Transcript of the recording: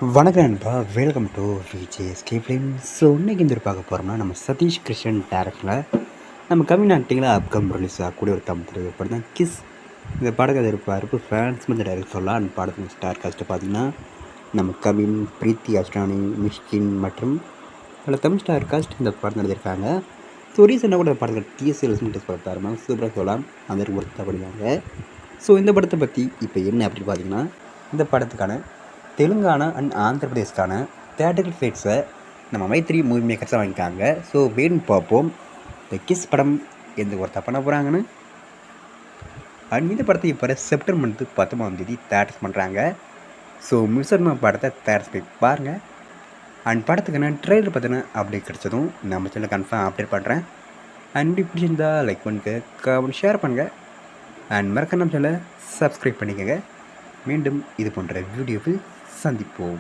வணக்கம் நண்பா, welcome to VJSK film. So இன்றைக்கி இந்த பார்க்க போகிறோம்னா நம்ம சதீஷ் கிருஷ்ணன் டேரக்டரில் நம்ம கம்மிங் ஆக்டிங்கில் அப்கம் ரிலீஸ் ஆகக்கூடிய ஒரு தமிழ் படம் தான் கிஸ். இந்த படக்கதை இருப்பார் ஃபேன்ஸ் வந்து டைரக்ட் சொல்லலாம். அந்த படத்துக்கு ஸ்டார் காஸ்ட்டு பார்த்திங்கன்னா நம்ம கவின், பிரீத்தி அஷ்டானி, மிஷ்கின் மற்றும் பல தமிழ் ஸ்டார் காஸ்ட் இந்த படம் நடத்திருக்காங்க. ஸோ ரீசெண்டாக கூட படத்தில் டிஎஸ்எல் டெஸ்ட் பார்த்தாருமா சூப்பராக சொல்லலாம், அந்த ஒர்க் பண்ணியிருக்காங்க. ஸோ இந்த படத்தை பற்றி இப்போ என்ன அப்படின்னு பார்த்திங்கன்னா, இந்த படத்துக்கான தெலுங்கானா அண்ட் ஆந்திர பிரதேஷ்க்கான தேட்டரிக்கல் ஃபேட்ஸை நம்ம மைத்ரி மூவி மேக்கர்ஸாக வாங்கிக்காங்க. ஸோ வேணும் பார்ப்போம் இந்த கிஸ் படம் எந்த ஒருத்தா பண்ண போகிறாங்கன்னு. அண்ட் இந்த படத்தை இப்போ செப்டம்பர் மந்த்து 19 தேட்டர்ஸ் பண்ணுறாங்க. ஸோ மிஸ்ஸர்மா படத்தை தேட்டர்ஸ் போய் பாருங்கள். அண்ட் படத்துக்கான ட்ரெயிலர் பார்த்தீங்கன்னா அப்டேட் கிடச்சதும் நம்ம சேனல் கன்ஃபார்ம் அப்டேட் பண்ணுறேன். அண்ட் இப்படி பிடிச்சிருந்தா லைக் பண்ணுங்கள், ஷேர் பண்ணுங்கள். அண்ட் மறக்க நம்ம சேனலை சப்ஸ்கிரைப் பண்ணிக்கோங்க. மீண்டும் இது போன்ற வீடியோவில் சந்திப்போம்.